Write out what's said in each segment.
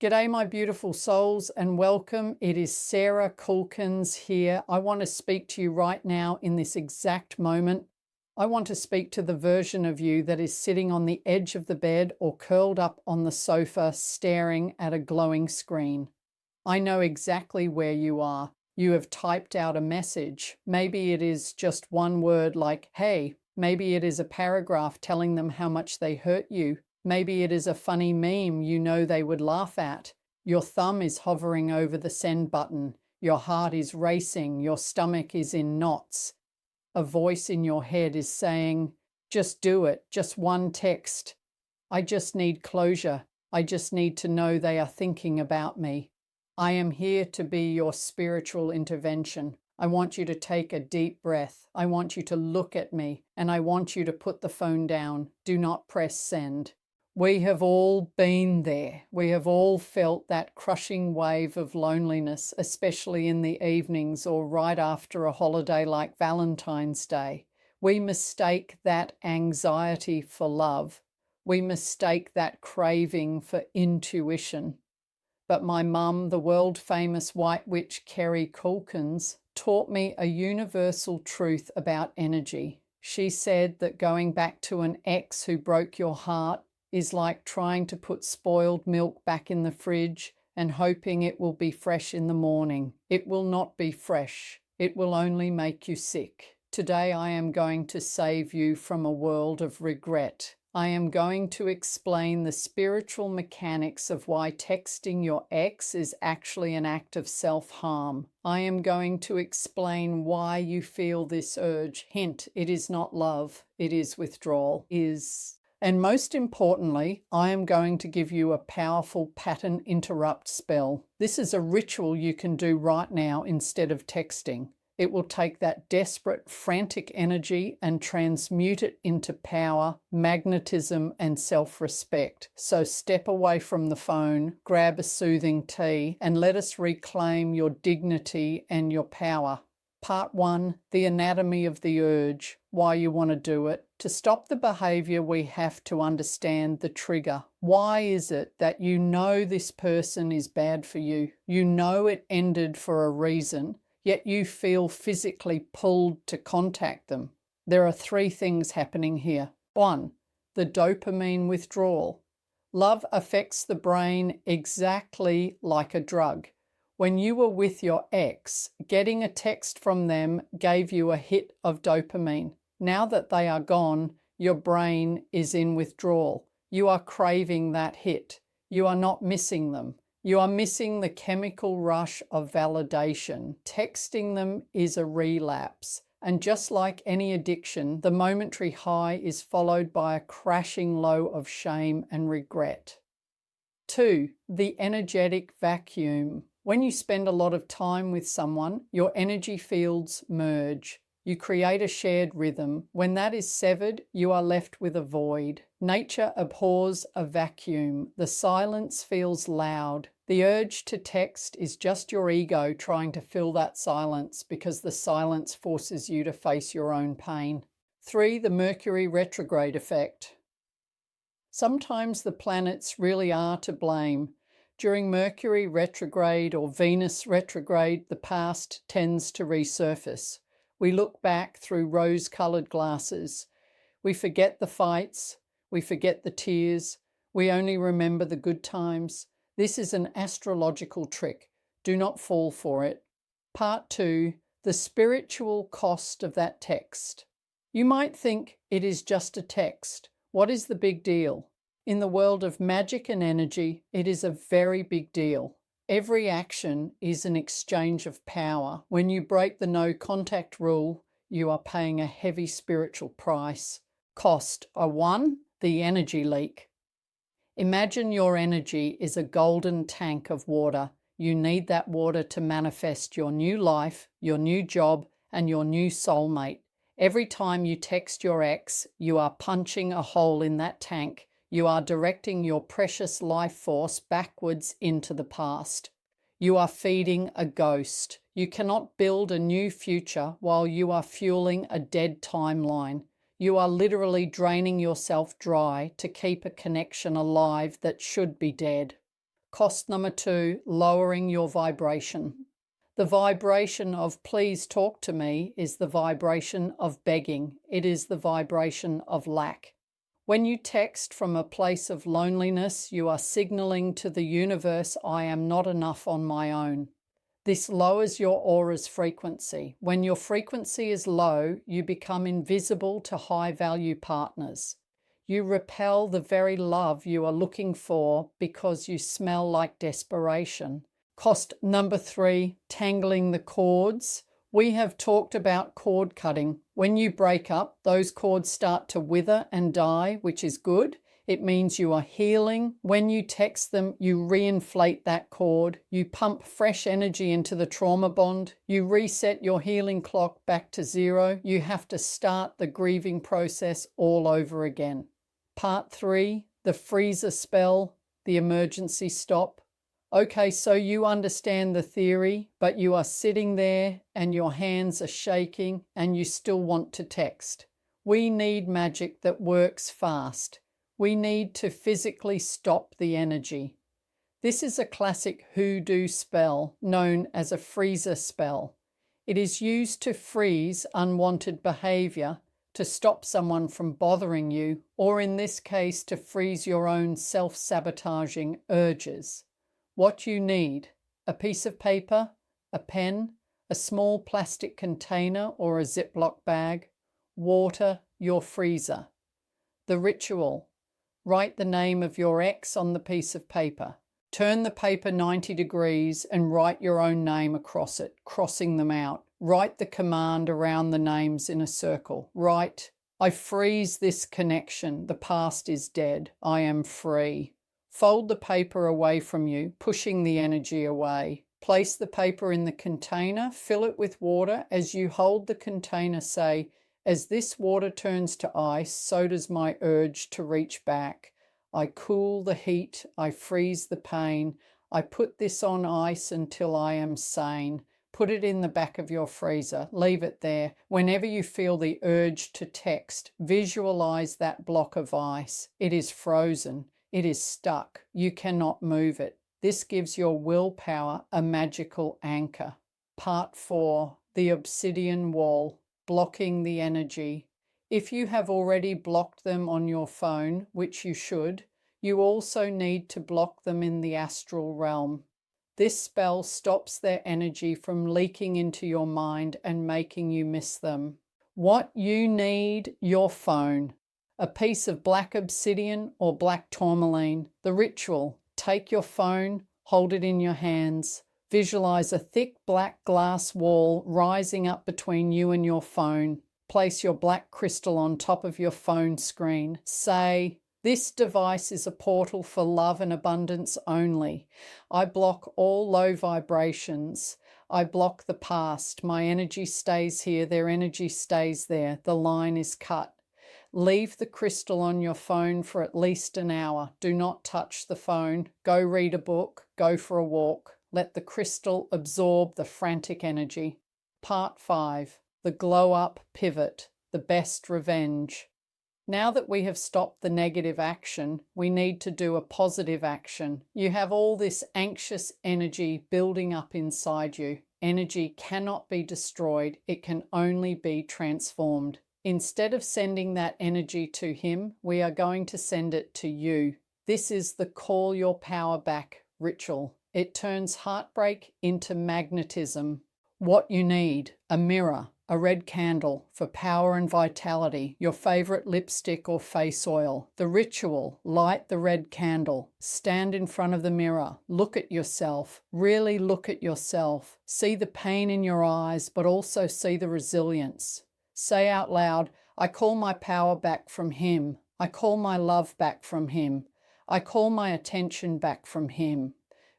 G'day, my beautiful souls, and welcome. It is Sarah Kulkens here. I want to speak to you right now in this exact moment. I want to speak to the version of you that is sitting on the edge of the bed or curled up on the sofa staring at a glowing screen. I know exactly where you are. You have typed out a message. Maybe it is just one word like, hey. Maybe it is a paragraph telling them how much they hurt you. Maybe it is a funny meme you know they would laugh at. Your thumb is hovering over the send button. Your heart is racing. Your stomach is in knots. A voice in your head is saying, just do it, just one text. I just need closure. I just need to know they are thinking about me. I am here to be your spiritual intervention. I want you to take a deep breath. I want you to look at me, and I want you to put the phone down. Do not press send. We have all been there. We have all felt that crushing wave of loneliness, especially in the evenings or right after a holiday like Valentine's Day. We mistake that anxiety for love. We mistake that craving for intuition. But my mum, the world-famous white witch Kerry Kulkens, taught me a universal truth about energy. She said that going back to an ex who broke your heart is like trying to put spoiled milk back in the fridge and hoping it will be fresh in the morning. It will not be fresh. It will only make you sick. Today I am going to save you from a world of regret. I am going to explain the spiritual mechanics of why texting your ex is actually an act of self-harm. I am going to explain why you feel this urge. Hint, it is not love, it is withdrawal. And most importantly, I am going to give you a powerful pattern interrupt spell. This is a ritual you can do right now instead of texting. It will take that desperate, frantic energy and transmute it into power, magnetism, and self-respect. So step away from the phone, grab a soothing tea, and let us reclaim your dignity and your power. Part 1, the anatomy of the urge, why you want to do it. To stop the behavior, we have to understand the trigger. Why is it that you know this person is bad for you? You know it ended for a reason, yet you feel physically pulled to contact them. There are 3 things happening here. 1, the dopamine withdrawal. Love affects the brain exactly like a drug. When you were with your ex, getting a text from them gave you a hit of dopamine. Now that they are gone, your brain is in withdrawal. You are craving that hit. You are not missing them. You are missing the chemical rush of validation. Texting them is a relapse. And just like any addiction, the momentary high is followed by a crashing low of shame and regret. 2, the energetic vacuum. When you spend a lot of time with someone, your energy fields merge. You create a shared rhythm. When that is severed, you are left with a void. Nature abhors a vacuum. The silence feels loud. The urge to text is just your ego trying to fill that silence because the silence forces you to face your own pain. 3, the Mercury retrograde effect. Sometimes the planets really are to blame. During Mercury retrograde or Venus retrograde, the past tends to resurface. We look back through rose-coloured glasses. We forget the fights. We forget the tears. We only remember the good times. This is an astrological trick. Do not fall for it. Part 2, the spiritual cost of that text. You might think it is just a text. What is the big deal? In the world of magic and energy, it is a very big deal. Every action is an exchange of power. When you break the no contact rule, you are paying a heavy spiritual price. Cost 1, the energy leak. Imagine your energy is a golden tank of water. You need that water to manifest your new life, your new job, and your new soulmate. Every time you text your ex, you are punching a hole in that tank. You are directing your precious life force backwards into the past. You are feeding a ghost. You cannot build a new future while you are fueling a dead timeline. You are literally draining yourself dry to keep a connection alive that should be dead. Cost number 2, lowering your vibration. The vibration of please talk to me is the vibration of begging. It is the vibration of lack. When you text from a place of loneliness, you are signaling to the universe, I am not enough on my own. This lowers your aura's frequency. When your frequency is low, you become invisible to high-value partners. You repel the very love you are looking for because you smell like desperation. Cost number 3, tangling the cords. We have talked about cord cutting. When you break up, those cords start to wither and die, which is good. It means you are healing. When you text them, you reinflate that cord. You pump fresh energy into the trauma bond. You reset your healing clock back to 0. You have to start the grieving process all over again. Part 3, the freezer spell, the emergency stop. Okay, so you understand the theory, but you are sitting there and your hands are shaking and you still want to text. We need magic that works fast. We need to physically stop the energy. This is a classic hoodoo spell known as a freezer spell. It is used to freeze unwanted behavior, to stop someone from bothering you, or in this case, to freeze your own self-sabotaging urges. What you need: a piece of paper, a pen, a small plastic container or a Ziploc bag, water, your freezer. The ritual: write the name of your ex on the piece of paper. Turn the paper 90 degrees and write your own name across it, crossing them out. Write the command around the names in a circle. Write, I freeze this connection. The past is dead. I am free. Fold the paper away from you, pushing the energy away. Place the paper in the container, fill it with water. As you hold the container, say, as this water turns to ice, so does my urge to reach back. I cool the heat, I freeze the pain. I put this on ice until I am sane. Put it in the back of your freezer. Leave it there. Whenever you feel the urge to text, visualize that block of ice. It is frozen. It is stuck. You cannot move it. This gives your willpower a magical anchor. Part 4, the obsidian wall, blocking the energy. If you have already blocked them on your phone, which you should, you also need to block them in the astral realm. This spell stops their energy from leaking into your mind and making you miss them. What you need: your phone. A piece of black obsidian or black tourmaline. The ritual: take your phone, hold it in your hands. Visualize a thick black glass wall rising up between you and your phone. Place your black crystal on top of your phone screen. Say, this device is a portal for love and abundance only. I block all low vibrations. I block the past. My energy stays here. Their energy stays there. The line is cut. Leave the crystal on your phone for at least an hour. Do not touch the phone. Go read a book. Go for a walk. Let the crystal absorb the frantic energy. Part 5. The glow-up pivot. The best revenge. Now that we have stopped the negative action, we need to do a positive action. You have all this anxious energy building up inside you. Energy cannot be destroyed. It can only be transformed. Instead of sending that energy to him, we are going to send it to you. This is the Call Your Power Back ritual. It turns heartbreak into magnetism. What you need: a mirror, a red candle for power and vitality, your favorite lipstick or face oil. The ritual: light the red candle, stand in front of the mirror, look at yourself, really look at yourself. See the pain in your eyes, but also see the resilience. Say out loud, I call my power back from him. I call my love back from him. I call my attention back from him.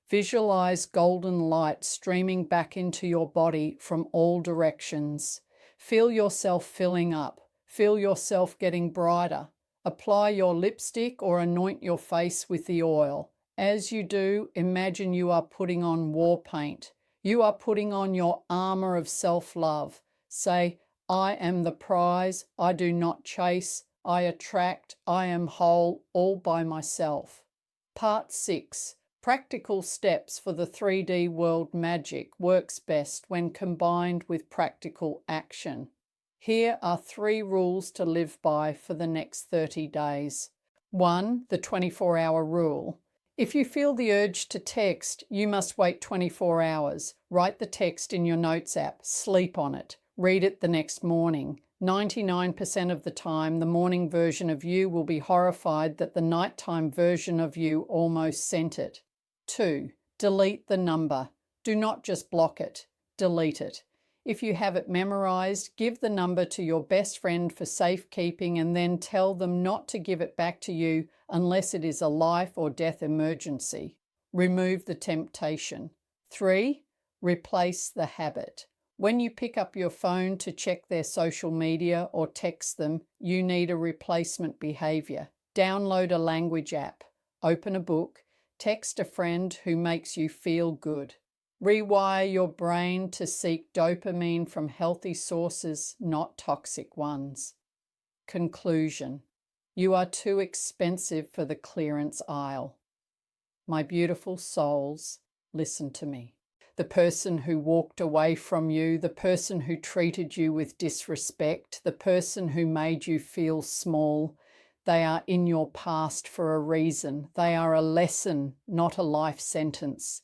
Visualize golden light streaming back into your body from all directions. Feel yourself filling up. Feel yourself getting brighter. Apply your lipstick or anoint your face with the oil. As you do, imagine you are putting on war paint. You are putting on your armor of self-love. Say, I am the prize. I do not chase. I attract. I am whole all by myself. Part 6. Practical steps for the 3D world magic works best when combined with practical action. Here are 3 rules to live by for the next 30 days. 1. The 24-hour rule. If you feel the urge to text, you must wait 24 hours. Write the text in your notes app, sleep on it, read it the next morning. 99% of the time, the morning version of you will be horrified that the nighttime version of you almost sent it. 2. Delete the number. Do not just block it, delete it. If you have it memorized, give the number to your best friend for safekeeping and then tell them not to give it back to you unless it is a life or death emergency. Remove the temptation. 3. Replace the habit. When you pick up your phone to check their social media or text them, you need a replacement behavior. Download a language app, open a book, text a friend who makes you feel good. Rewire your brain to seek dopamine from healthy sources, not toxic ones. Conclusion. You are too expensive for the clearance aisle. My beautiful souls, listen to me. The person who walked away from you, the person who treated you with disrespect, the person who made you feel small, they are in your past for a reason. They are a lesson, not a life sentence.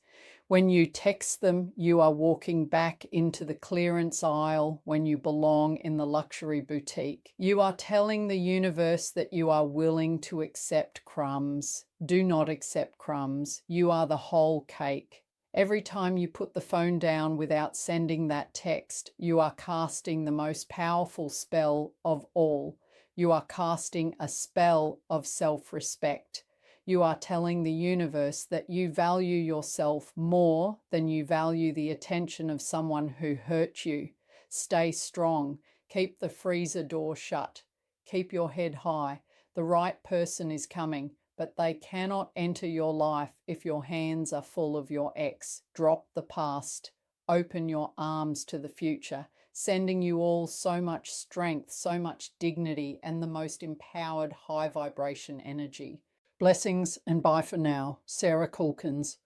When you text them, you are walking back into the clearance aisle when you belong in the luxury boutique. You are telling the universe that you are willing to accept crumbs. Do not accept crumbs. You are the whole cake. Every time you put the phone down without sending that text, you are casting the most powerful spell of all. You are casting a spell of self-respect. You are telling the universe that you value yourself more than you value the attention of someone who hurt you. Stay strong. Keep the freezer door shut. Keep your head high. The right person is coming, but they cannot enter your life if your hands are full of your ex. Drop the past. Open your arms to the future, sending you all so much strength, so much dignity, and the most empowered high vibration energy. Blessings and bye for now. Sarah Kulkens.